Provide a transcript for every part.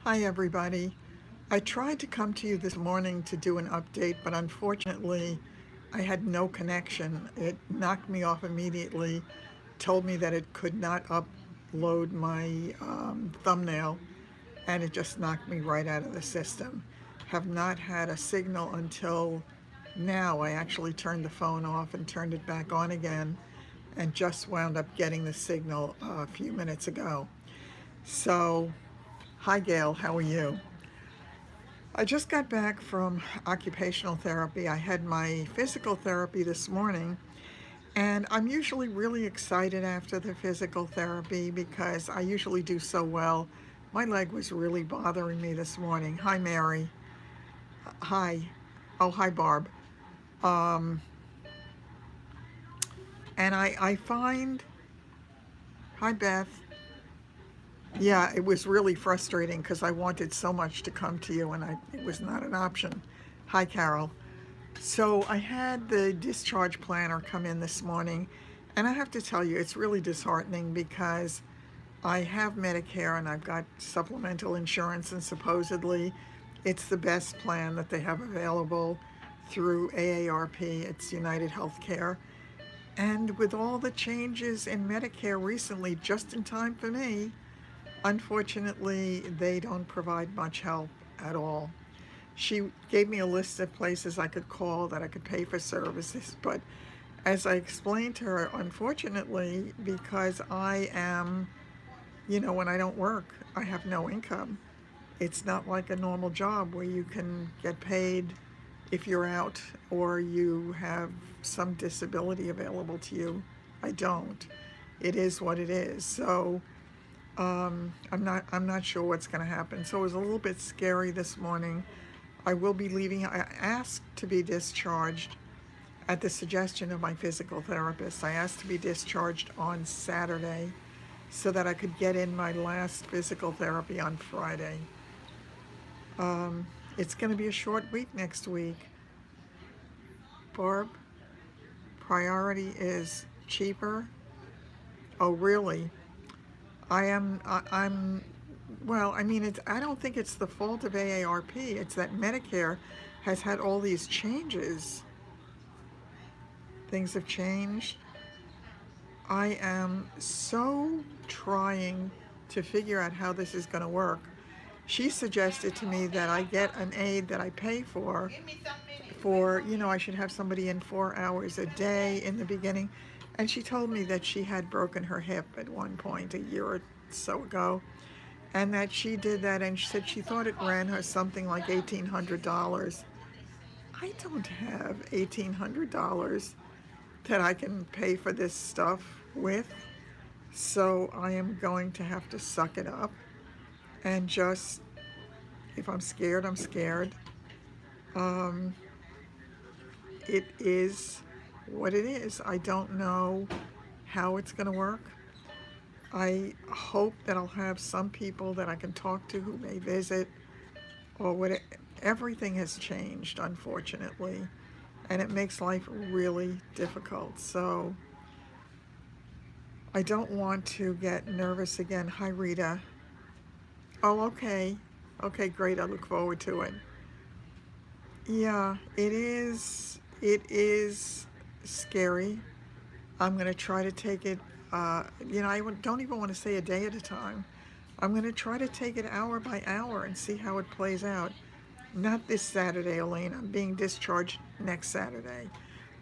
Hi everybody. I tried to come to you this morning to do an update, but unfortunately I had no connection. It knocked me off immediately, told me that it could not upload my thumbnail, and it just knocked me right out of the system. Have not had a signal until now. I actually turned the phone off and turned it back on again and just wound up getting the signal a few minutes ago. So, hi Gail, how are you? I just got back from occupational therapy. I had my physical therapy this morning, and I'm usually really excited after the physical therapy because I usually do so well. My leg was really bothering me this morning. Hi, Mary. Hi. Oh, hi, Barb. Um, and I find, hi, Beth. Yeah, it was really frustrating because I wanted so much to come to you and it was not an option. Hi, Carol. So I had the discharge planner come in this morning, and I have to tell you, it's really disheartening because I have Medicare and I've got supplemental insurance, and supposedly it's the best plan that they have available through AARP. It's United Healthcare. And with all the changes in Medicare recently, just in time for me, unfortunately, they don't provide much help at all. She gave me a list of places I could call that I could pay for services, but as I explained to her, unfortunately, because I am, when I don't work, I have no income. It's not like a normal job where you can get paid if you're out or you have some disability available to you. I don't. It is what it is. So I'm not sure what's going to happen. So it was a little bit scary this morning. I will be leaving. I asked to be discharged at the suggestion of my physical therapist. I asked to be discharged on Saturday so that I could get in my last physical therapy on Friday. It's going to be a short week next week. Barb, priority is cheaper. Oh, really? I'm, well, I mean, I don't think it's the fault of AARP. It's that Medicare has had all these changes. Things have changed. I am so trying to figure out how this is going to work. She suggested to me that I get an aide that I pay for, I should have somebody in 4 hours a day in the beginning. And she told me that she had broken her hip at one point a year or so ago, and that she did that, and she said she thought it ran her something like $1,800. I don't have $1,800 that I can pay for this stuff with. So I am going to have to suck it up and just, if I'm scared, I'm scared. Um, it is what it is. I don't know how it's going to work. I hope that I'll have some people that I can talk to who may visit or what. Everything has changed, unfortunately, and it makes life really difficult. So I don't want to get nervous again. Hi, Rita. Oh, okay. Okay, great. I look forward to it. Yeah, it is. It is scary. I'm going to try to take it, I don't even want to say a day at a time. I'm going to try to take it hour by hour and see how it plays out. Not this Saturday, Elaine. I'm being discharged next Saturday.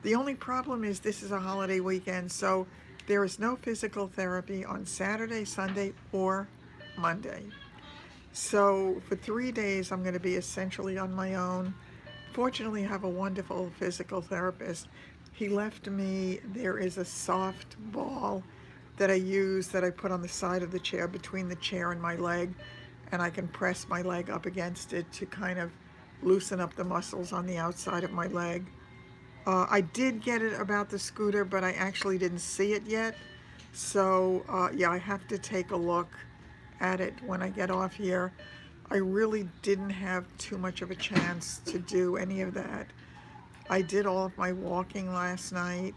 The only problem is this is a holiday weekend, so there is no physical therapy on Saturday, Sunday, or Monday. So for 3 days, I'm going to be essentially on my own. Fortunately, I have a wonderful physical therapist. He left me, there is a soft ball that I use that I put on the side of the chair between the chair and my leg, and I can press my leg up against it to kind of loosen up the muscles on the outside of my leg. I did get it about the scooter, but I actually didn't see it yet. So yeah, I have to take a look at it when I get off here. I really didn't have too much of a chance to do any of that. I did all of my walking last night.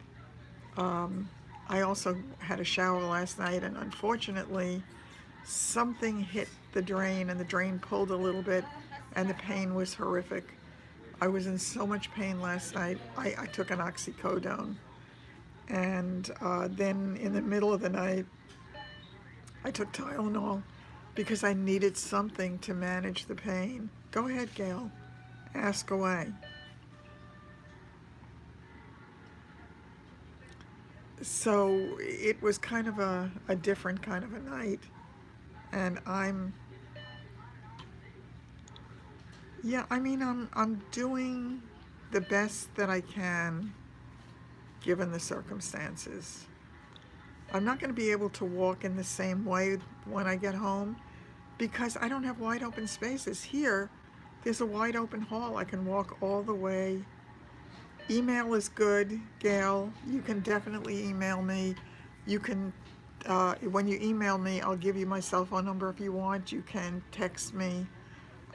I also had a shower last night, and unfortunately, something hit the drain and the drain pulled a little bit and the pain was horrific. I was in so much pain last night. I took an oxycodone. And then in the middle of the night, I took Tylenol because I needed something to manage the pain. Go ahead, Gail. Ask away. So it was kind of a different kind of a night. And I'm doing the best that I can given the circumstances. I'm not going to be able to walk in the same way when I get home because I don't have wide open spaces. Here, there's a wide open hall. I can walk all the way. Email is good, Gail. You can definitely email me. You can, when you email me, I'll give you my cell phone number if you want. You can text me.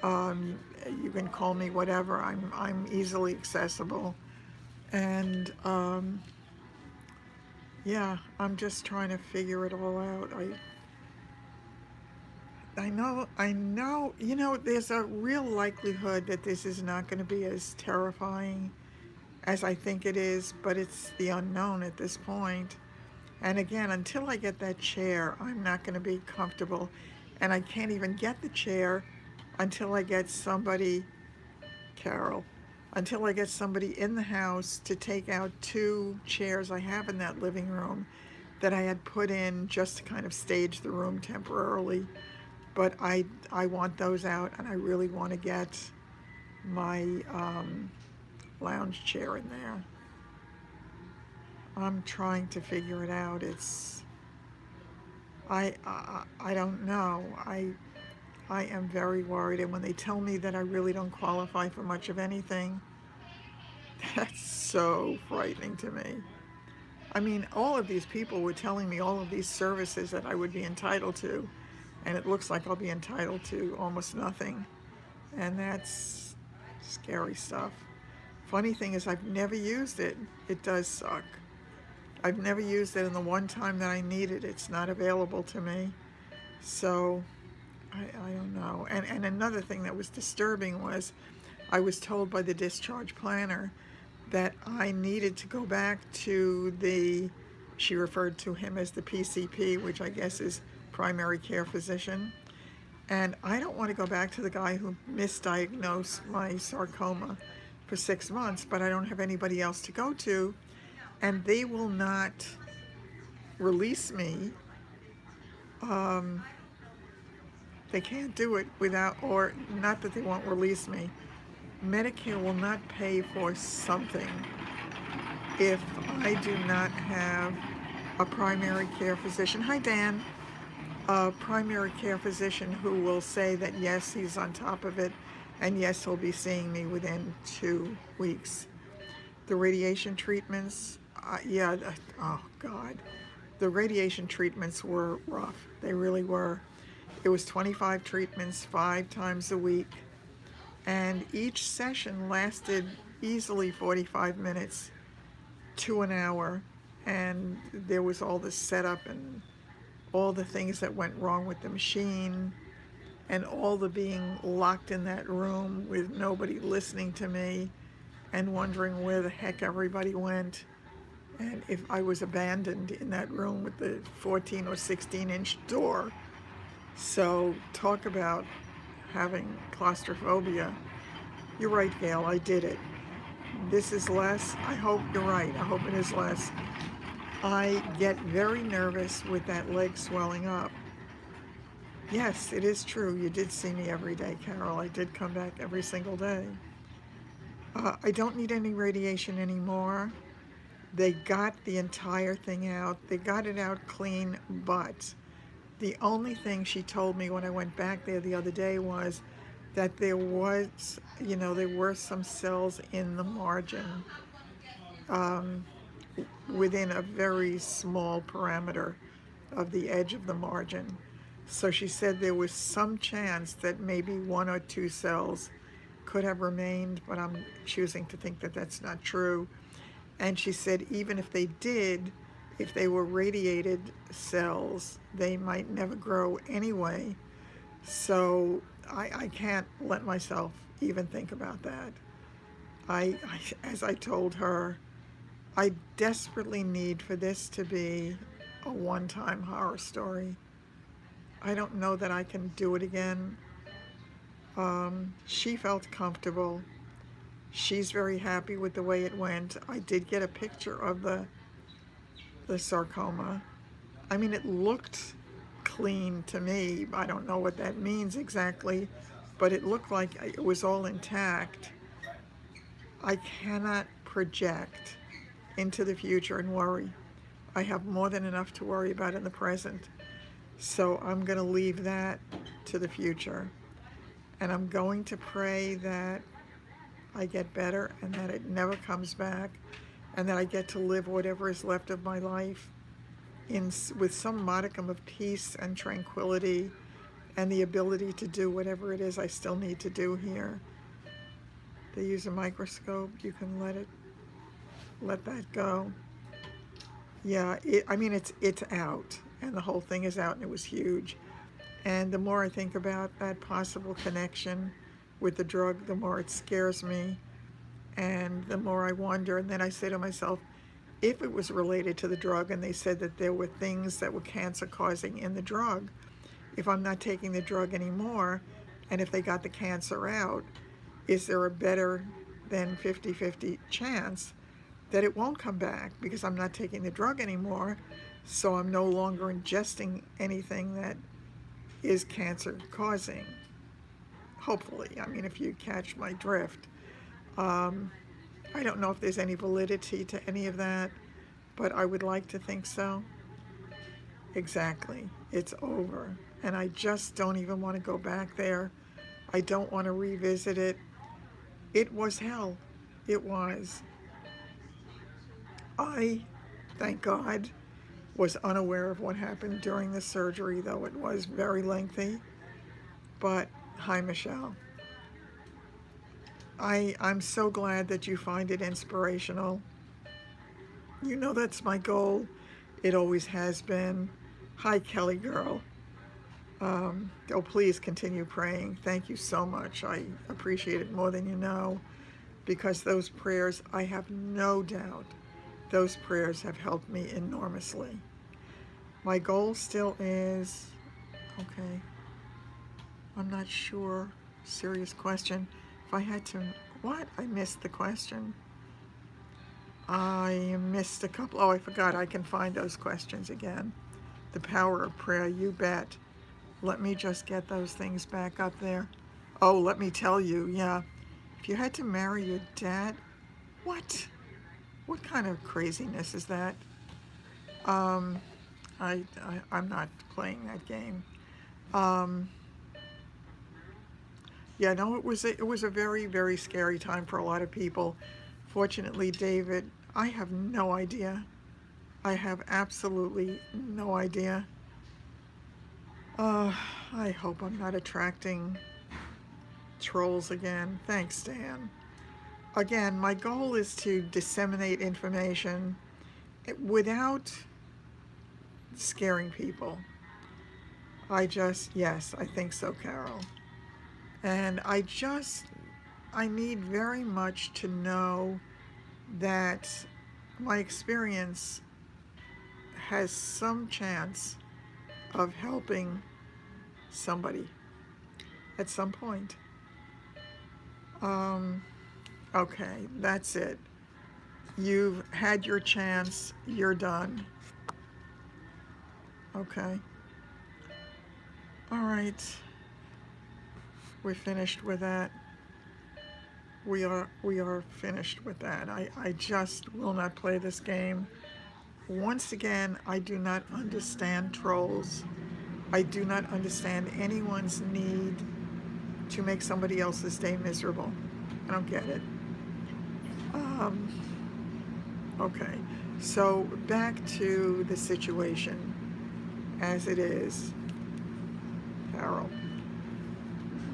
You can call me, whatever. I'm easily accessible. And yeah, I'm just trying to figure it all out. I know, there's a real likelihood that this is not going to be as terrifying as I think it is, but it's the unknown at this point. And again, until I get that chair, I'm not going to be comfortable. And I can't even get the chair until I get somebody, Carol, until I get somebody in the house to take out 2 chairs I have in that living room that I had put in just to kind of stage the room temporarily. But I want those out, and I really want to get my lounge chair in there. I'm trying to figure it out. I don't know. I am very worried, and when they tell me that I really don't qualify for much of anything, that's so frightening to me. I mean, all of these people were telling me all of these services that I would be entitled to, and it looks like I'll be entitled to almost nothing, and that's scary stuff. Funny thing is, I've never used it. It does suck. I've never used it, and the one time that I need it, it's not available to me. So I don't know. And another thing that was disturbing was I was told by the discharge planner that I needed to go back to she referred to him as the PCP, which I guess is primary care physician. And I don't want to go back to the guy who misdiagnosed my sarcoma for 6 months, but I don't have anybody else to go to. And they will not release me. They can't do it without, or not that they won't release me. Medicare will not pay for something if I do not have a primary care physician. Hi, Dan. A primary care physician who will say that yes, he's on top of it, and yes, he'll be seeing me within 2 weeks. The radiation treatments, oh God. The radiation treatments were rough. They really were. It was 25 treatments, 5 times a week. And each session lasted easily 45 minutes to an hour. And there was all the setup and all the things that went wrong with the machine and all the being locked in that room with nobody listening to me and wondering where the heck everybody went. And if I was abandoned in that room with the 14 or 16-inch door. So talk about having claustrophobia. You're right, Gail, I did it. This is less. I hope you're right. I hope it is less. I get very nervous with that leg swelling up. Yes, it is true. You did see me every day, Carol. I did come back every single day. I don't need any radiation anymore. They got the entire thing out. They got it out clean, but the only thing she told me when I went back there the other day was that there were some cells in the margin within a very small parameter of the edge of the margin. So she said there was some chance that maybe 1 or 2 cells could have remained, but I'm choosing to think that that's not true. And she said even if they did, if they were radiated cells, they might never grow anyway. So I can't let myself even think about that. As I told her, I desperately need for this to be a one-time horror story. I don't know that I can do it again. She felt comfortable. She's very happy with the way it went. I did get a picture of the sarcoma. I mean, it looked clean to me. I don't know what that means exactly, but it looked like it was all intact. I cannot project into the future and worry. I have more than enough to worry about in the present. So I'm going to leave that to the future. And I'm going to pray that I get better and that it never comes back, and that I get to live whatever is left of my life with some modicum of peace and tranquility and the ability to do whatever it is I still need to do here. They use a microscope. You can let that go. Yeah, I mean, it's out, and the whole thing is out, and it was huge. And the more I think about that possible connection with the drug, the more it scares me, and the more I wonder. And then I say to myself, if it was related to the drug and they said that there were things that were cancer causing in the drug, if I'm not taking the drug anymore, and if they got the cancer out, is there a better than 50-50 chance that it won't come back because I'm not taking the drug anymore, so I'm no longer ingesting anything that is cancer causing? Hopefully. I mean, if you catch my drift. I don't know if there's any validity to any of that, but I would like to think so. Exactly. It's over. And I just don't even want to go back there. I don't want to revisit it. It was hell. It was. I, thank God, was unaware of what happened during the surgery, though it was very lengthy. But, hi, Michelle. I'm so glad that you find it inspirational. You know that's my goal. It always has been. Hi, Kelly girl. Oh, please continue praying. Thank you so much. I appreciate it more than you know, because those prayers, I have no doubt, those prayers have helped me enormously. My goal still is, okay, I'm not sure. Serious question. If I had to, what? I missed the question. I missed a couple. Oh, I forgot. I can find those questions again. The power of prayer, you bet. Let me just get those things back up there. Oh, let me tell you, yeah. If you had to marry your dad, what? What kind of craziness is that? I'm not playing that game. Yeah, no, it was a very, very scary time for a lot of people. Fortunately, David, I have no idea. I have absolutely no idea. I hope I'm not attracting trolls again. Thanks, Dan. Again, my goal is to disseminate information without scaring people. Yes, I think so, Carol. And I need very much to know that my experience has some chance of helping somebody at some point. Okay, that's it. You've had your chance. You're done. Okay. All right. We're finished with that. We are finished with that. I just will not play this game. Once again, I do not understand trolls. I do not understand anyone's need to make somebody else's day miserable. I don't get it. Okay, so back to the situation as it is, Carol.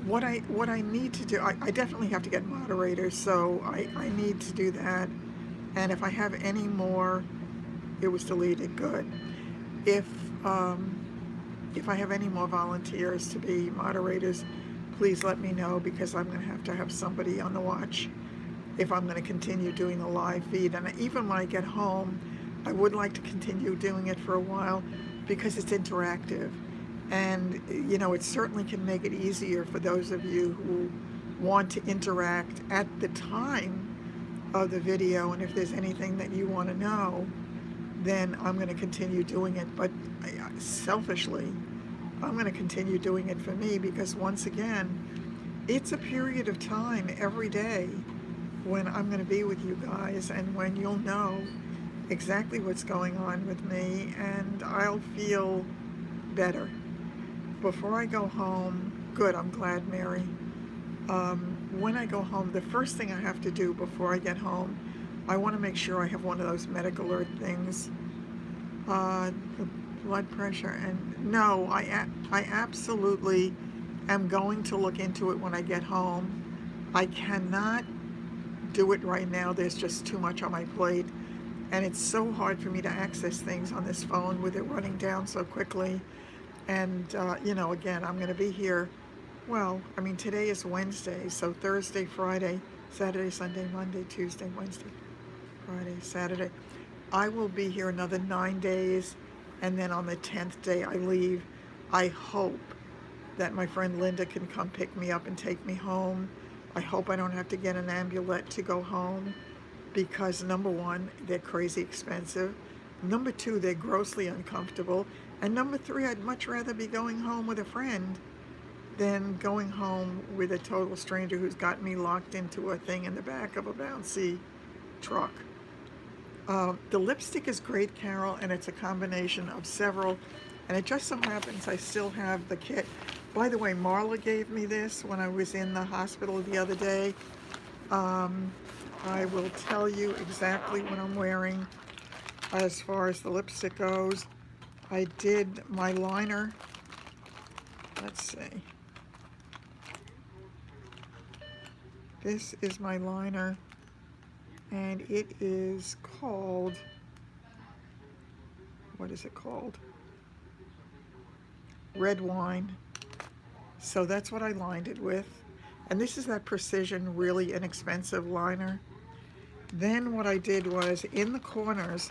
What I need to do, I definitely have to get moderators, so I need to do that. And if I have any more it was deleted. Good. If if I have any more volunteers to be moderators, please let me know, because I'm going to have somebody on the watch if I'm going to continue doing the live feed. And even when I get home, I would like to continue doing it for a while, because it's interactive. And, you know, it certainly can make it easier for those of you who want to interact at the time of the video. And if there's anything that you want to know, then I'm going to continue doing it. But selfishly, I'm going to continue doing it for me, because once again, it's a period of time every day when I'm going to be with you guys, and when you'll know exactly what's going on with me, and I'll feel better. Before I go home, good, I'm glad, Mary. When I go home, the first thing I have to do before I get home, I want to make sure I have one of those medical alert things. The blood pressure, and no, I absolutely am going to look into it when I get home. I cannot do it right now. There's just too much on my plate, and it's so hard for me to access things on this phone with it running down so quickly. And you know, again, I'm going to be here. Well, I mean, today is Wednesday, so Thursday, Friday, Saturday, Sunday, Monday, Tuesday, Wednesday, Friday, Saturday. I will be here another 9 days, and then on the 10th day I leave. I hope that my friend Linda can come pick me up and take me home. I hope I don't have to get an ambulette to go home, because number one, they're crazy expensive. Number two, they're grossly uncomfortable. And number three, I'd much rather be going home with a friend than going home with a total stranger who's got me locked into a thing in the back of a bouncy truck. The lipstick is great, Carol, and it's a combination of several, and it just so happens I still have the kit. By the way, Marla gave me this when I was in the hospital the other day. I will tell you exactly what I'm wearing as far as the lipstick goes. I did my liner. Let's see. This is my liner, and it is called, what is it called? Red Wine. So that's what I lined it with. And this is that Precision, really inexpensive liner. Then what I did was, in the corners,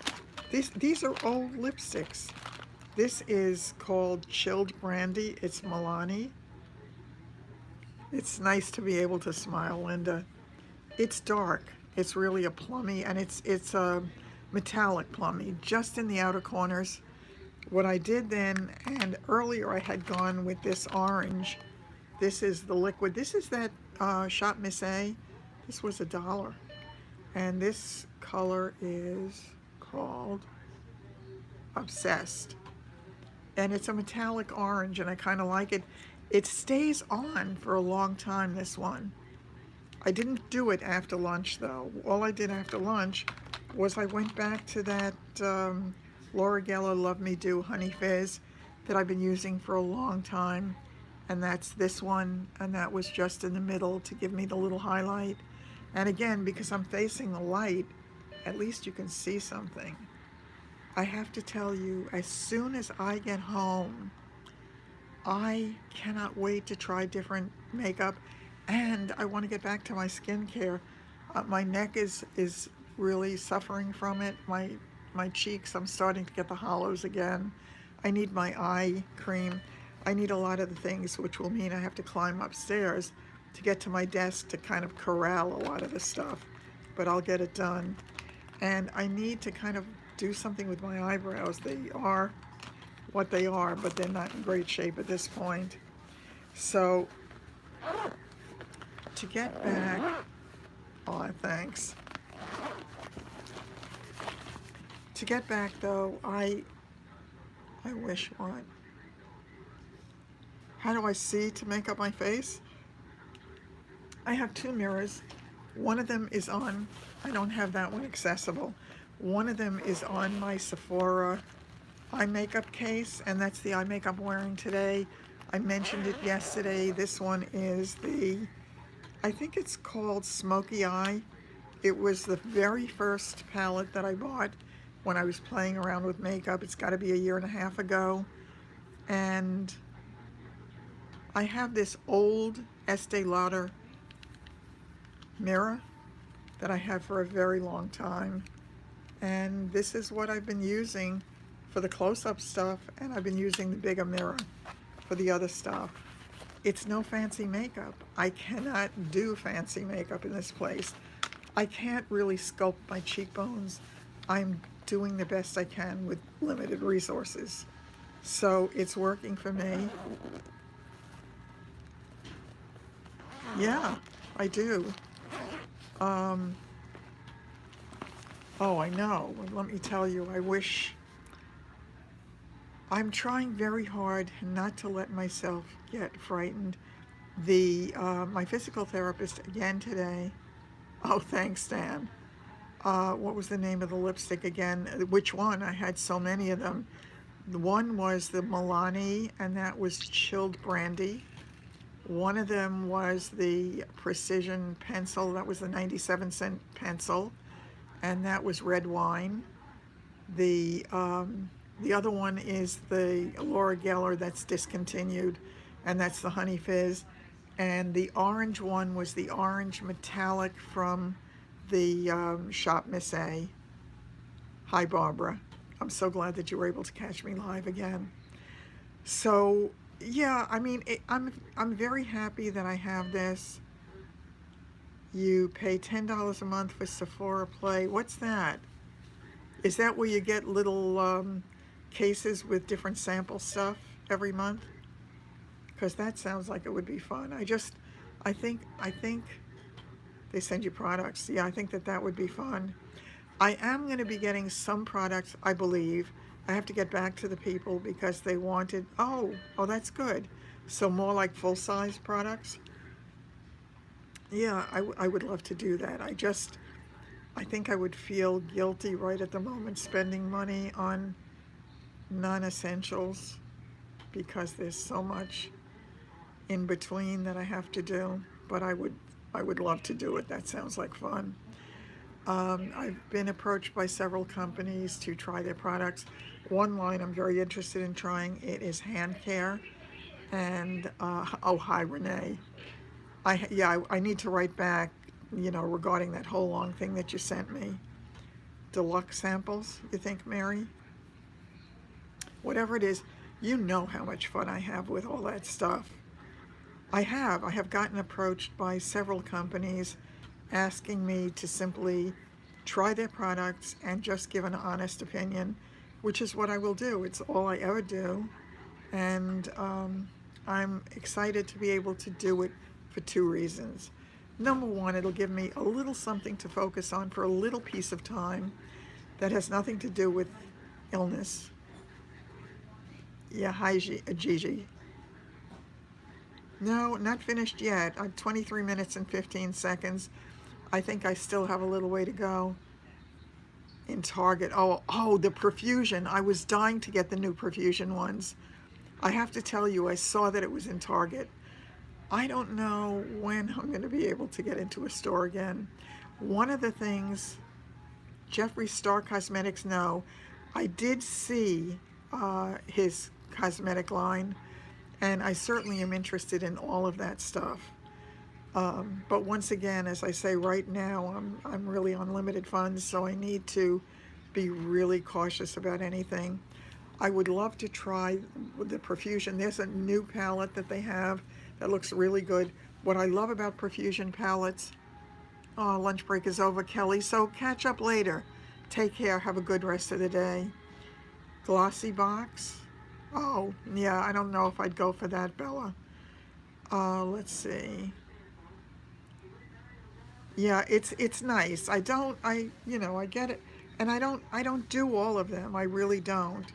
these are old lipsticks. This is called Chilled Brandy. It's Milani. It's nice to be able to smile, Linda. It's dark. It's really a plummy, and it's a metallic plummy, just in the outer corners. What I did then, and earlier I had gone with this orange. This is the liquid. This is that Shop Miss A. This was $1. And this color is called Obsessed. And it's a metallic orange, and I kind of like it. It stays on for a long time, this one. I didn't do it after lunch, though. All I did after lunch was I went back to that Laura Geller Love Me Do Honey Fizz that I've been using for a long time. And that's this one, and that was just in the middle to give me the little highlight. And again, because I'm facing the light, at least you can see something. I have to tell you, as soon as I get home, I cannot wait to try different makeup, and I want to get back to my skincare. My neck is really suffering from it. My cheeks, I'm starting to get the hollows again. I need my eye cream. I need a lot of the things, which will mean I have to climb upstairs to get to my desk to kind of corral a lot of the stuff, but I'll get it done. And I need to kind of do something with my eyebrows. They are what they are, but they're not in great shape at this point. So to get back, oh, thanks. To get back though, I wish what? How do I see to make up my face? I have two mirrors. One of them is on, I don't have that one accessible. One of them is on my Sephora eye makeup case, and that's the eye makeup I'm wearing today. I mentioned it yesterday. This one is the, I think it's called Smoky Eye. It was the very first palette that I bought when I was playing around with makeup. It's got to be a year and a half ago. And I have this old Estee Lauder mirror that I had for a very long time. And this is what I've been using for the close-up stuff, and I've been using the bigger mirror for the other stuff. It's no fancy makeup. I cannot do fancy makeup in this place. I can't really sculpt my cheekbones. I'm doing the best I can with limited resources. So it's working for me. Yeah, I do. Oh, I know. Let me tell you, I'm trying very hard not to let myself get frightened. My physical therapist again today, oh, thanks, Dan. What was the name of the lipstick again? Which one? I had so many of them. The one was the Milani, and that was chilled brandy. One of them was the Precision pencil. That was the 97-cent pencil, and that was red wine. The other one is the Laura Geller that's discontinued, and that's the Honey Fizz. And the orange one was the orange metallic from the Shop Miss A. Hi, Barbara. I'm so glad that you were able to catch me live again. So, yeah, I mean, I'm very happy that I have this. You pay $10 a month for Sephora Play. What's that? Is that where you get little cases with different sample stuff every month? Because that sounds like it would be fun. I think they send you products. Yeah, I think that would be fun. I am going to be getting some products, I believe. I have to get back to the people because they wanted, oh, that's good. So more like full-size products. Yeah, I would love to do that. I think I would feel guilty right at the moment spending money on non-essentials because there's so much in between that I have to do. But I would love to do it. That sounds like fun. I've been approached by several companies to try their products. One line I'm very interested in trying, it is hand care. And, oh, hi, Renee. I need to write back, regarding that whole long thing that you sent me. Deluxe samples, you think, Mary? Whatever it is, you know how much fun I have with all that stuff. I have gotten approached by several companies asking me to simply try their products and just give an honest opinion, which is what I will do. It's all I ever do. And I'm excited to be able to do it for two reasons. Number one, it'll give me a little something to focus on for a little piece of time that has nothing to do with illness. Yeah, hi, Gigi. No, not finished yet. 23 minutes and 15 seconds. I think I still have a little way to go in Target. Oh, the Profusion. I was dying to get the new Profusion ones. I have to tell you, I saw that it was in Target. I don't know when I'm going to be able to get into a store again. One of the things, Jeffree Star Cosmetics, no, I did see his cosmetic line, and I certainly am interested in all of that stuff. But once again, as I say, right now I'm really on limited funds, so I need to be really cautious about anything. I would love to try the Profusion. There's a new palette that they have that looks really good. What I love about Profusion palettes, lunch break is over, Kelly, so catch up later. Take care, have a good rest of the day. Glossy box. Oh, yeah, I don't know if I'd go for that, Bella. Let's see. Yeah, it's nice. I get it. And I don't do all of them. I really don't.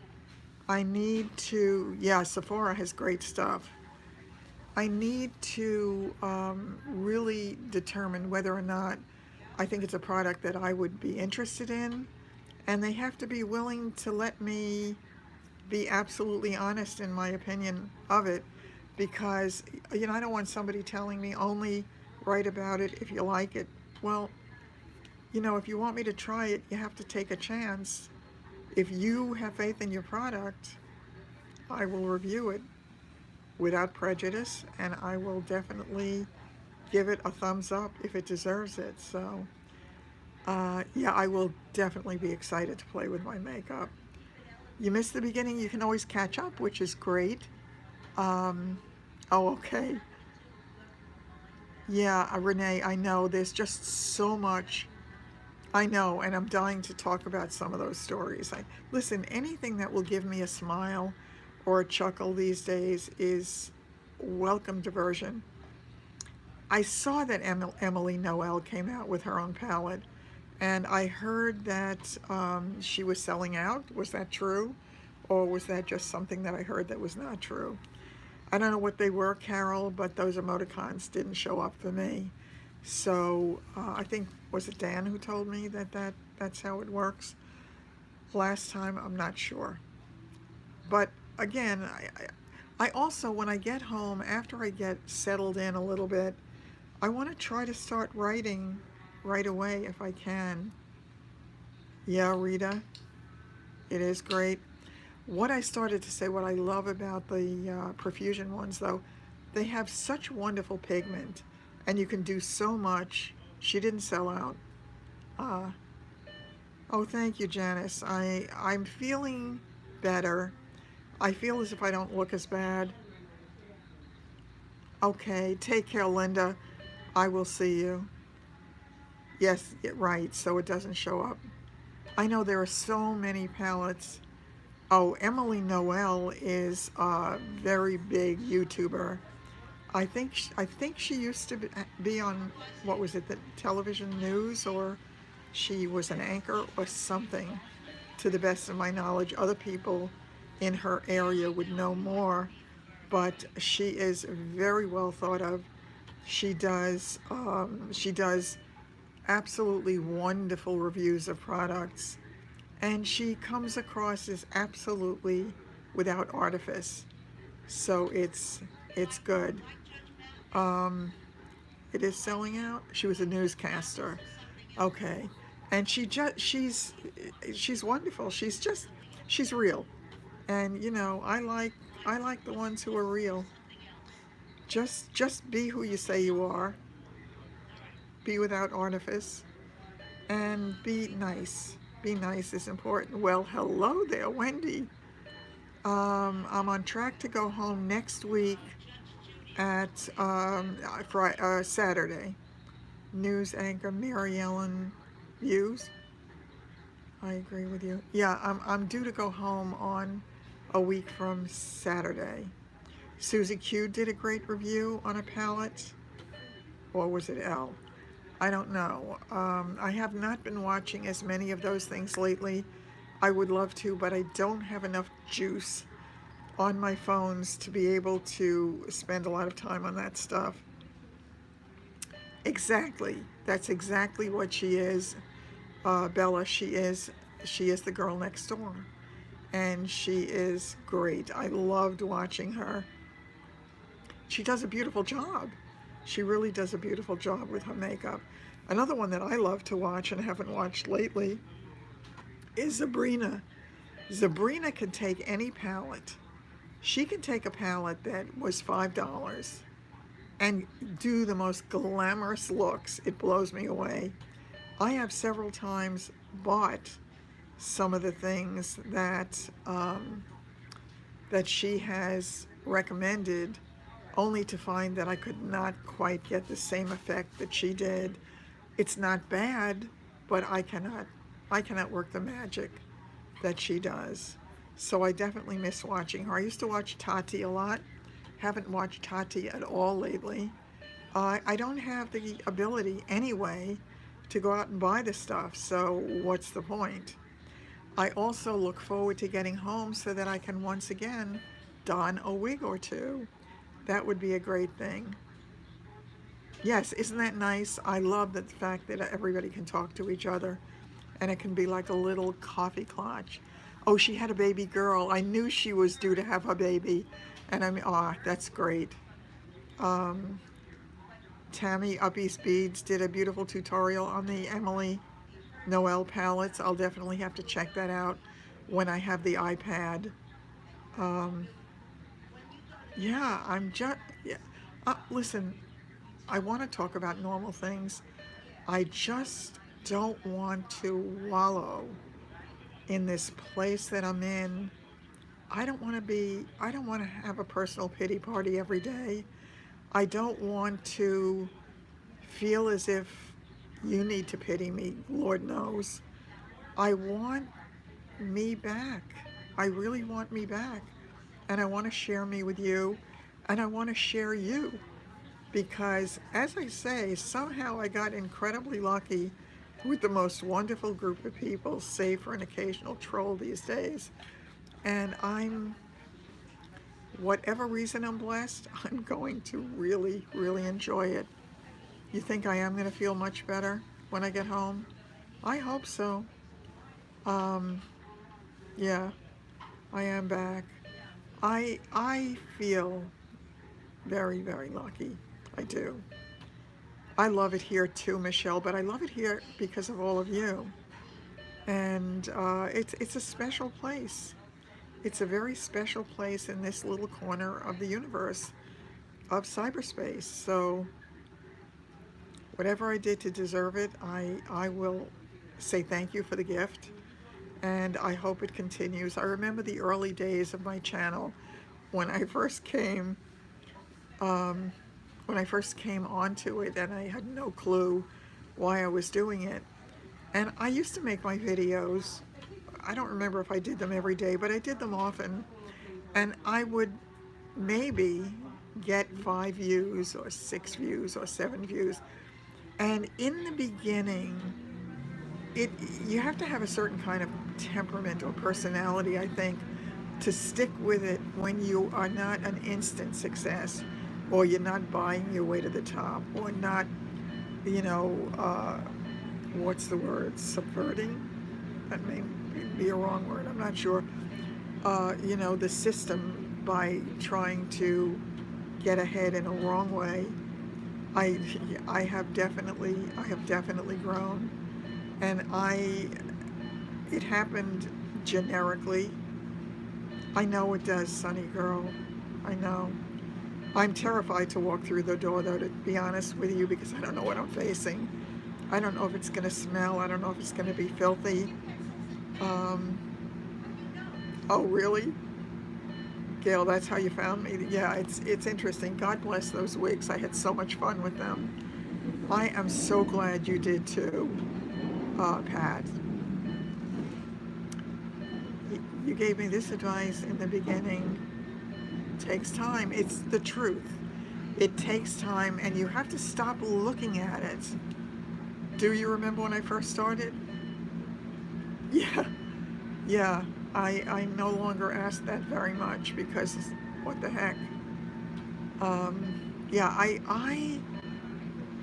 I need to, yeah, Sephora has great stuff. I need to really determine whether or not I think it's a product that I would be interested in. And they have to be willing to let me be absolutely honest in my opinion of it, because I don't want somebody telling me only write about it if you like it. Well, if you want me to try it, you have to take a chance. if you have faith in your product, I will review it without prejudice, and I will definitely give it a thumbs up if it deserves it. So, yeah, I will definitely be excited to play with my makeup. You missed the beginning, you can always catch up, which is great. Um, oh, okay. Yeah, Renee, I know there's just so much. I know, and I'm dying to talk about some of those stories. Listen, anything that will give me a smile or a chuckle these days is welcome diversion. I saw that Emily Noel came out with her own palette, and I heard that she was selling out. Was that true? Or was that just something that I heard that was not true? I don't know what they were, Carol, but those emoticons didn't show up for me. So I think, was it Dan who told me that's how it works? Last time, I'm not sure. But again, I also, when I get home, after I get settled in a little bit, I want to try to start writing right away if I can. Yeah, Rita, it is great. What I started to say, what I love about the Profusion ones, though, they have such wonderful pigment, and you can do so much. She didn't sell out. Uh, oh, thank you, Janice. I'm feeling better. I feel as if I don't look as bad. Okay, take care, Linda. I will see you. Yes, right, so it doesn't show up. I know there are so many palettes. Oh, Emily Noel is a very big YouTuber. I think she used to be on, what was it, the television news, or she was an anchor or something. To the best of my knowledge, other people in her area would know more, but she is very well thought of. She does absolutely wonderful reviews of products, and she comes across as absolutely without artifice. So it's good. Um, it is selling out. She was a newscaster. Okay, and she's wonderful. She's real, and I like the ones who are real. Just be who you say you are. Be without artifice, and be nice. Be nice is important. Well, hello there, Wendy. I'm on track to go home next week at Saturday. News anchor Mary Ellen Hughes. I agree with you. Yeah, I'm due to go home on a week from Saturday. Susie Q did a great review on a palette. Or was it L? I don't know. I have not been watching as many of those things lately. I would love to, but I don't have enough juice on my phones to be able to spend a lot of time on that stuff. Exactly. That's exactly what she is. Bella, she is the girl next door. And she is great. I loved watching her. She does a beautiful job. She really does a beautiful job with her makeup. Another one that I love to watch and haven't watched lately is Sabrina. Sabrina can take any palette. She can take a palette that was $5 and do the most glamorous looks. It blows me away. I have several times bought some of the things that she has recommended, only to find that I could not quite get the same effect that she did. It's not bad, but I cannot work the magic that she does. So I definitely miss watching her. I used to watch Tati a lot. Haven't watched Tati at all lately. I don't have the ability anyway to go out and buy the stuff, so what's the point? I also look forward to getting home so that I can once again don a wig or two. That would be a great thing. Yes, isn't that nice? I love the fact that everybody can talk to each other, and it can be like a little coffee clutch. Oh, she had a baby girl. I knew she was due to have her baby. And I mean, that's great. Um, Tammy Up East Beads did a beautiful tutorial on the Emily Noel palettes. I'll definitely have to check that out. when I have the iPad. Um, yeah, I'm just, yeah. Listen, I want to talk about normal things. I just don't want to wallow in this place that I'm in. I don't want to have a personal pity party every day. I don't want to feel as if you need to pity me, Lord knows. I want me back. I really want me back. And I want to share me with you, and I want to share you. Because, as I say, somehow I got incredibly lucky with the most wonderful group of people, save for an occasional troll these days. And whatever reason I'm blessed, I'm going to really, really enjoy it. You think I am going to feel much better when I get home? I hope so. Um, yeah, I am back. I feel very, very lucky. I do. I love it here too, Michelle, but I love it here because of all of you. And it's a special place. It's a very special place in this little corner of the universe of cyberspace. So whatever I did to deserve it, I will say thank you for the gift. And I hope it continues. I remember the early days of my channel when I first came um, when I first came onto it, and I had no clue why I was doing it. And I used to make my videos. I don't remember if I did them every day, but I did them often. And I would maybe get 5 views or 6 views or 7 views. And in the beginning, it you have to have a certain kind of temperament or personality, I think, to stick with it when you are not an instant success, or you're not buying your way to the top, or not, you know, what's the word, subverting? That may be a wrong word, I'm not sure. The system by trying to get ahead in a wrong way. I, I have definitely grown, and it happened generically. I know it does, Sunny girl. I know. I'm terrified to walk through the door, though, to be honest with you, because I don't know what I'm facing. I don't know if it's going to smell. I don't know if it's going to be filthy. Um, oh, really? Gail, that's how you found me? Yeah, it's interesting. God bless those wigs. I had so much fun with them. I am so glad you did too, Pat. You gave me this advice in the beginning. It takes time. It's the truth. It takes time, and you have to stop looking at it. Do you remember when I first started? Yeah, yeah. I no longer ask that very much, because what the heck? Yeah, I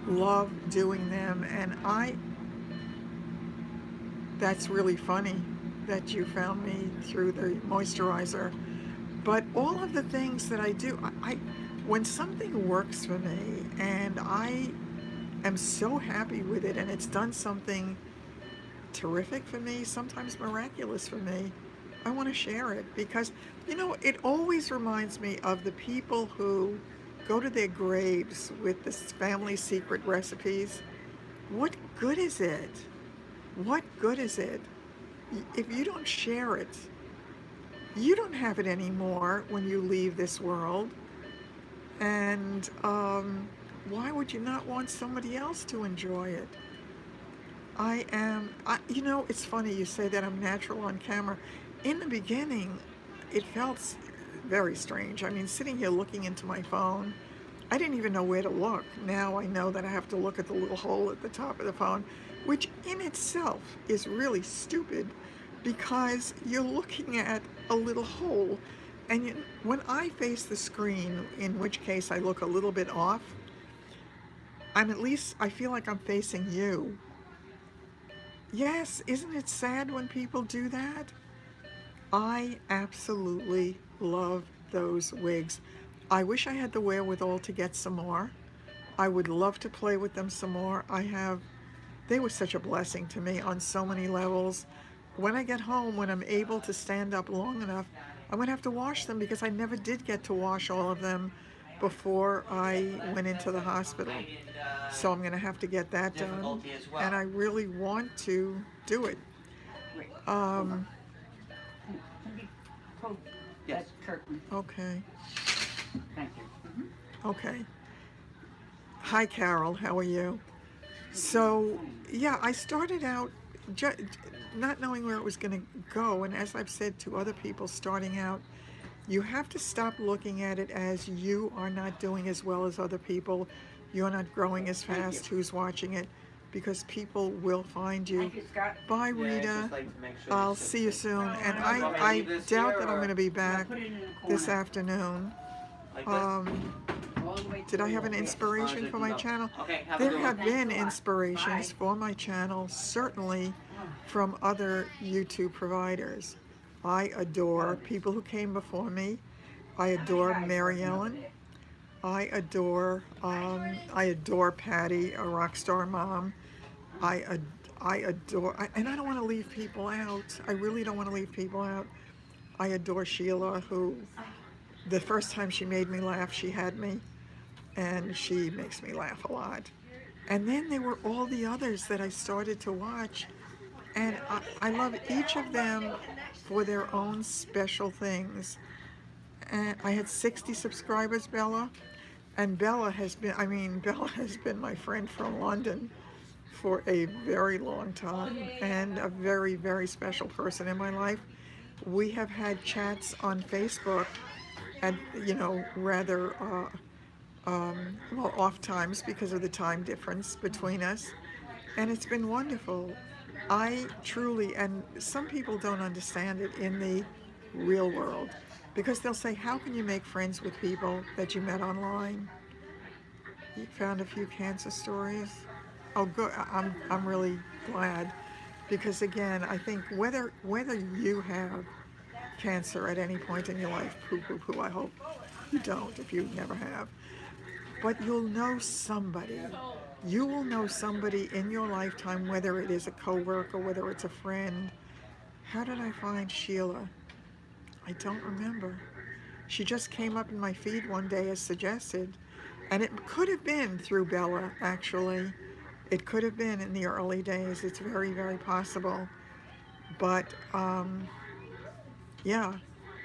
love doing them, and that's really funny that you found me through the moisturizer. But all of the things that I do, when something works for me and I am so happy with it, and it's done something terrific for me, sometimes miraculous for me, I want to share it, because, it always reminds me of the people who go to their graves with this family secret recipes. What good is it? What good is it? If you don't share it, you don't have it anymore when you leave this world. And why would you not want somebody else to enjoy it? It's funny you say that I'm natural on camera. In the beginning, it felt very strange. I mean, sitting here looking into my phone, I didn't even know where to look. Now I know that I have to look at the little hole at the top of the phone, which in itself is really stupid, because you're looking at a little hole. And when I face the screen, in which case I look a little bit off, I feel like I'm facing you. Yes, isn't it sad when people do that? I absolutely love those wigs. I wish I had the wherewithal to get some more. I would love to play with them some more. They were such a blessing to me on so many levels. when I get home, when I'm able to stand up long enough, I'm going to have to wash them because I never did get to wash all of them before I went into the hospital. So I'm going to have to get that done. And I really want to do it. Um, Can you close that curtain? okay. Thank you. Okay. Hi, Carol. How are you? So, yeah, I started out not knowing where it was going to go. And as I've said to other people starting out, you have to stop looking at it as you are not doing as well as other people. You're not growing as fast. Who's watching it? Because people will find you. Bye, Rita. I'll see you soon. And I doubt that I'm going to be back this afternoon. Did I have an inspiration for my channel? There have been inspirations for my channel, certainly from other YouTube providers. I adore people who came before me. I adore Mary Ellen. I adore Patty, a rock star mom. I adore, and I don't want to leave people out. I really don't want to leave people out. I adore Sheila, who the first time she made me laugh, she had me, and she makes me laugh a lot. And then there were all the others that I started to watch, and I love each of them for their own special things. And I had 60 subscribers, Bella, and Bella has been, Bella has been my friend from London for a very long time and a very, very special person in my life. We have had chats on Facebook at, rather well, off times because of the time difference between us. And it's been wonderful. I truly, and some people don't understand it in the real world because they'll say, how can you make friends with people that you met online? You found a few cancer stories? Oh, good. I'm really glad because again, I think whether you have cancer at any point in your life, I hope you don't if you never have, but you'll know somebody. You will know somebody in your lifetime, whether it is a coworker, whether it's a friend. How did I find Sheila? I don't remember. She just came up in my feed one day as suggested, and it could have been through Bella, actually. It could have been in the early days. It's very, very possible. But yeah,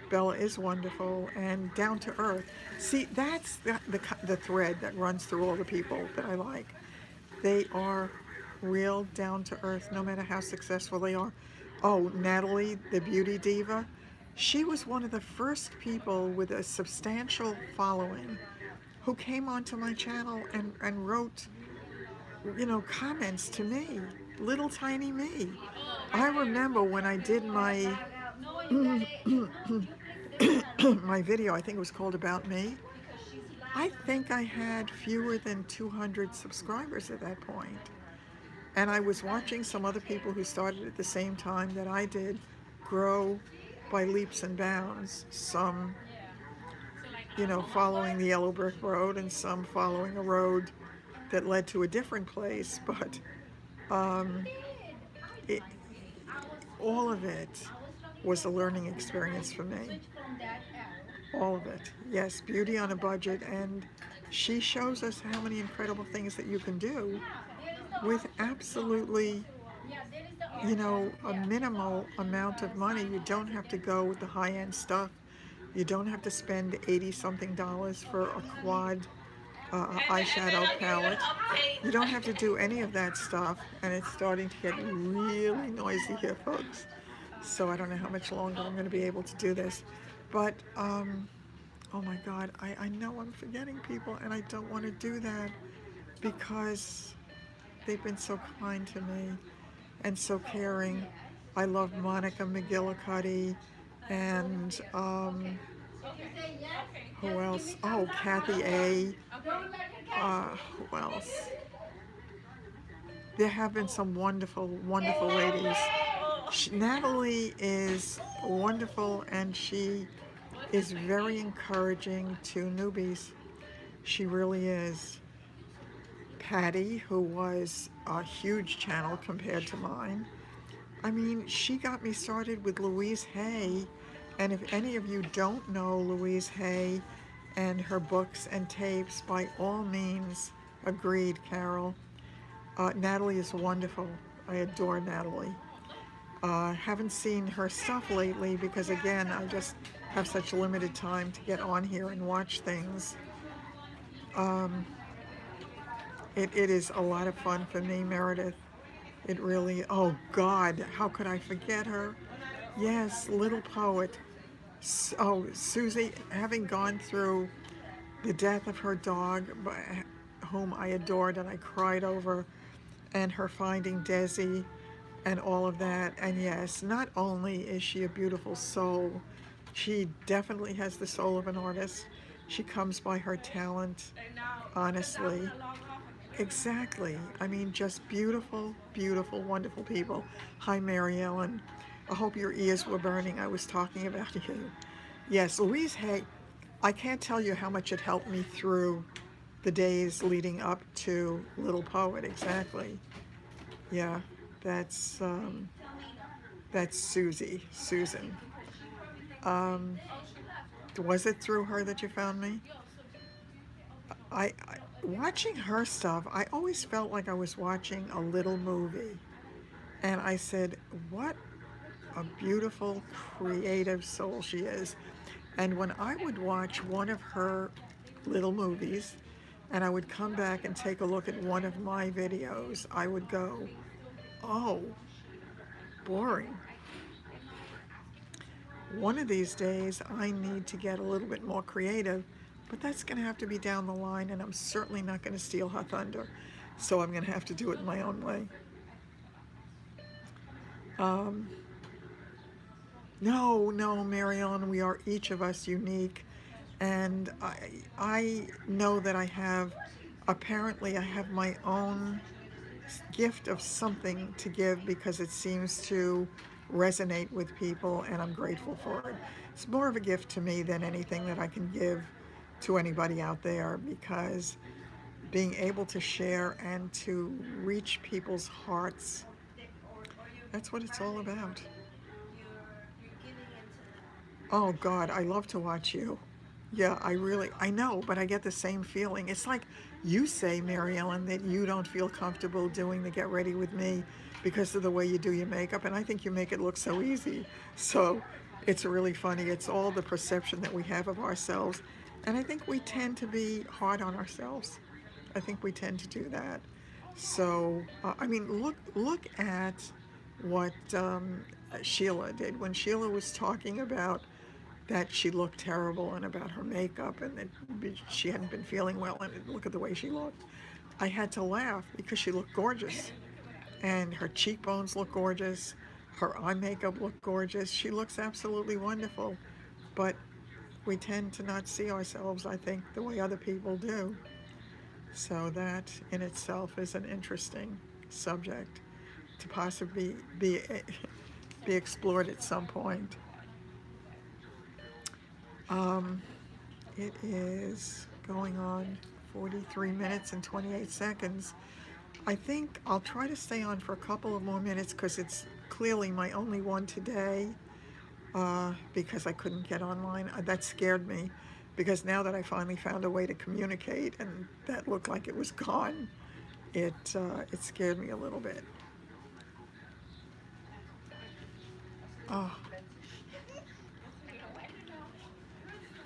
Bella is wonderful and down to earth. See, that's the thread that runs through all the people that I like. They are real down to earth, no matter how successful they are. Oh, Natalie, the beauty diva, she was one of the first people with a substantial following who came onto my channel and wrote, comments to me, little tiny me. I remember when I did my my video, I think it was called About Me. I think I had fewer than 200 subscribers at that point. And I was watching some other people who started at the same time that I did grow by leaps and bounds. Some, following the yellow brick road and some following a road that led to a different place. But it, all of it was a learning experience for me. All of it. Yes, beauty on a budget. And she shows us how many incredible things that you can do with absolutely, a minimal amount of money. You don't have to go with the high-end stuff. You don't have to spend $80-something for a quad eyeshadow palette. You don't have to do any of that stuff. And it's starting to get really noisy here, folks. So I don't know how much longer I'm going to be able to do this. But, oh my God, I know I'm forgetting people, and I don't want to do that because they've been so kind to me and so caring. I love Monica McGillicuddy and who else? Oh, Kathy A. Who else? There have been some wonderful, wonderful ladies. Natalie is wonderful and she is very encouraging to newbies. She really is. Patty, who was a huge channel compared to mine, I mean, she got me started with Louise Hay, and if any of you don't know Louise Hay and her books and tapes, by all means, agreed, Carol. Natalie is wonderful. I adore Natalie. Haven't seen her stuff lately because, again, I just have such limited time to get on here and watch things. It is a lot of fun for me, Meredith. It really, oh God, how could I forget her? Yes, Little Poet. Oh, Susie, having gone through the death of her dog, whom I adored and I cried over, and her finding Desi and all of that. And yes, not only is she a beautiful soul, she definitely has the soul of an artist. She comes by her talent, honestly. Exactly. I mean, just beautiful, beautiful, wonderful people. Hi, Mary Ellen. I hope your ears were burning. I was talking about you. Yes, Louise Hay, I can't tell you how much it helped me through the days leading up to Little Poet. Exactly. Yeah, that's um, that's Susan. Um, was it through her that you found me? I watching her stuff, I always felt like I was watching a little movie. And I said, what a beautiful, creative soul she is. And when I would watch one of her little movies, and I would come back and take a look at one of my videos, I would go, oh, boring. One of these days, I need to get a little bit more creative, but that's going to have to be down the line, and I'm certainly not going to steal her thunder. So I'm going to have to do it in my own way. Um, No, no, Mary Ellen, we are each of us unique. And I know that apparently, I have my own gift of something to give because it seems to resonate with people, and I'm grateful for it. It's more of a gift to me than anything that I can give to anybody out there because being able to share and to reach people's hearts, that's what it's all about. Oh God, I love to watch you. Yeah, I know, but I get the same feeling. It's like you say, Mary Ellen, that you don't feel comfortable doing the Get Ready With Me because of the way you do your makeup, and I think you make it look so easy. So it's really funny. It's all the perception that we have of ourselves, and I think we tend to be hard on ourselves. I think we tend to do that. So, I mean, look at what Sheila did when Sheila was talking about that she looked terrible and about her makeup and that she hadn't been feeling well, and look at the way she looked. I had to laugh because she looked gorgeous and her cheekbones look gorgeous, her eye makeup looked gorgeous. She looks absolutely wonderful, but we tend to not see ourselves, I think, the way other people do. So that in itself is an interesting subject to possibly be explored at some point. Um, it is going on 43 minutes and 28 seconds. I think I'll try to stay on for a couple of more minutes because it's clearly my only one today because I couldn't get online. That scared me because now that I finally found a way to communicate and that looked like it was gone, it scared me a little bit. Oh,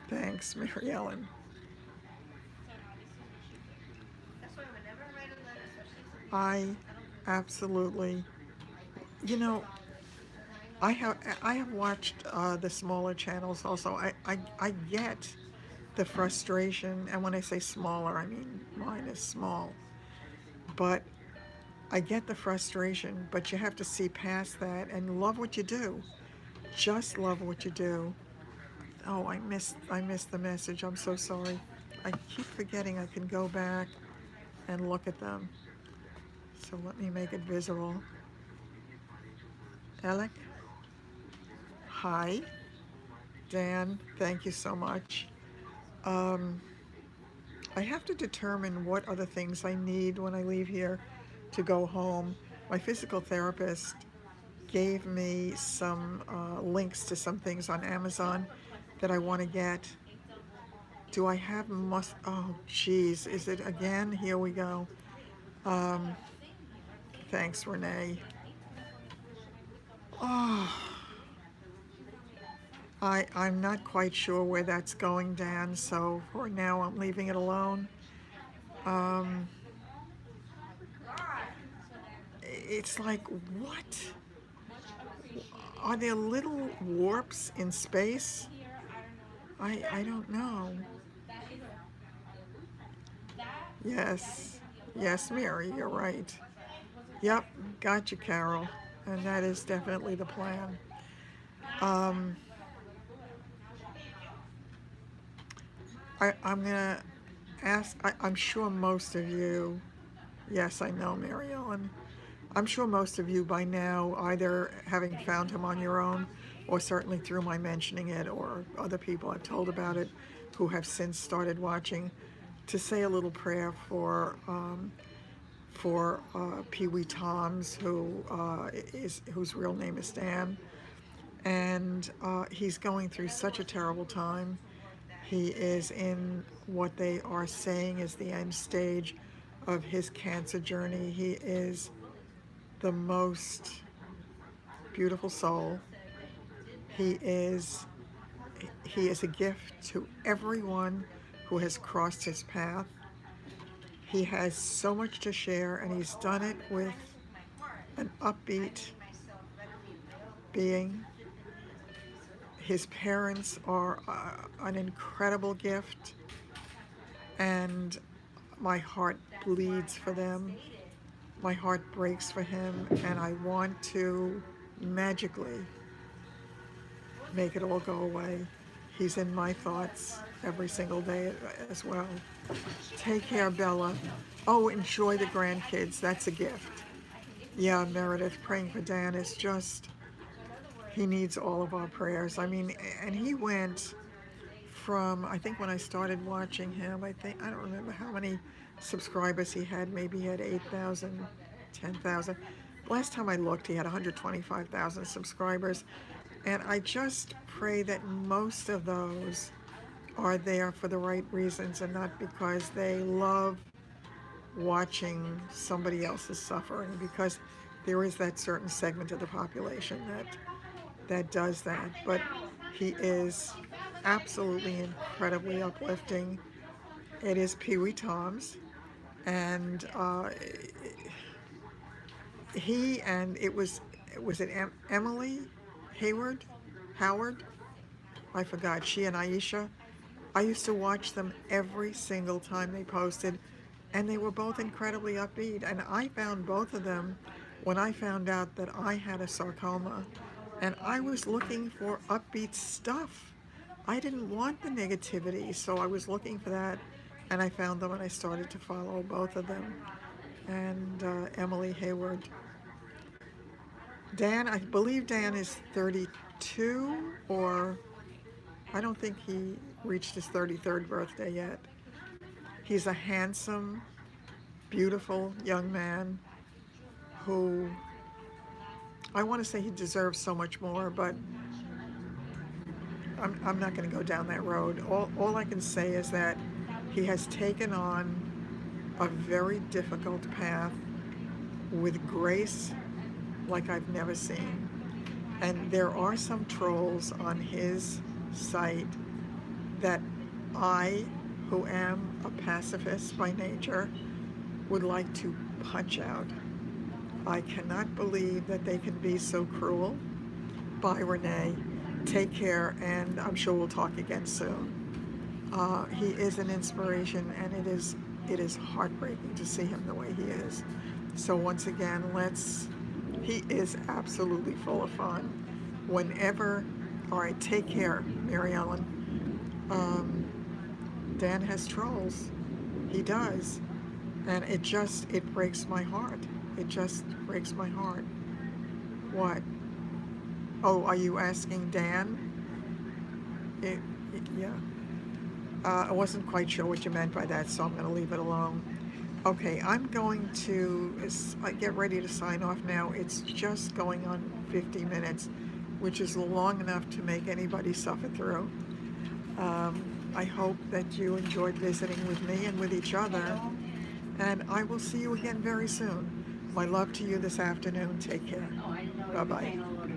thanks, Mary Ellen. I absolutely, you know, I have watched the smaller channels also. I get the frustration, and when I say smaller, I mean mine is small. But I get the frustration, but you have to see past that and love what you do. Just love what you do. Oh, I missed the message. I'm so sorry. I keep forgetting I can go back and look at them. So let me make it visible. Alec, hi. Dan, thank you so much. Um, I have to determine what other things I need when I leave here to go home. My physical therapist gave me some links to some things on Amazon that I want to get. Do I have oh, geez, is it again? Here we go. Thanks, Renee. Oh, I'm not quite sure where that's going, Dan, so for now I'm leaving it alone. It's like, what? Are there little warps in space? I don't know. Yes. Yes, Mary, you're right. Yep, gotcha, Carol. And that is definitely the plan. I'm going to ask, I'm sure most of you, yes, I know, Mary Ellen. I'm sure most of you by now, either having found him on your own, or certainly through my mentioning it, or other people I've told about it who have since started watching, to say a little prayer for Pee Wee Toms, whose real name is Dan, and he's going through such a terrible time. He is in what they are saying is the end stage of his cancer journey. He is the most beautiful soul. He is a gift to everyone who has crossed his path. He has so much to share, and he's done it with an upbeat being. His parents are an incredible gift, and my heart bleeds for them. My heart breaks for him, and I want to magically make it all go away. He's in my thoughts every single day as well. Take care, Bella. Oh, enjoy the grandkids. That's a gift. Yeah, Meredith, praying for Dan is just, he needs all of our prayers. I mean, and he went from, I think when I started watching him, I don't remember how many subscribers he had. Maybe he had 8,000, 10,000. Last time I looked, he had 125,000 subscribers. And I just pray that most of those are there for the right reasons and not because they love watching somebody else's suffering, because there is that certain segment of the population that does that. But he is absolutely incredibly uplifting. It is Pee Wee Tom's, and he and was it Emily Howard? I forgot. She and Aisha. I used to watch them every single time they posted, and they were both incredibly upbeat. And I found both of them when I found out that I had a sarcoma, and I was looking for upbeat stuff. I didn't want the negativity, so I was looking for that, and I found them, and I started to follow both of them. And Emily Hayward. Dan, I believe Dan is 32, or I don't think he reached his 33rd birthday yet. He's a handsome, beautiful young man who, I want to say he deserves so much more, but I'm not going to go down that road. All I can say is that he has taken on a very difficult path with grace like I've never seen. And there are some trolls on his site that I, who am a pacifist by nature, would like to punch out. I cannot believe that they can be so cruel. Bye, Renee. Take care, and I'm sure we'll talk again soon. He is an inspiration, and it is heartbreaking to see him the way he is. So once again, he is absolutely full of fun. Whenever, all right, take care, Mary Ellen. Dan has trolls. He does. And it breaks my heart. It just breaks my heart. What? Oh, are you asking Dan? Yeah. I wasn't quite sure what you meant by that, so I'm going to leave it alone. Okay, I'm going to get ready to sign off now. It's just going on 50 minutes, which is long enough to make anybody suffer through. I hope that you enjoyed visiting with me and with each other, and I will see you again very soon. My love to you this afternoon. Take care. Oh, I didn't know you were Bye-bye. saying a little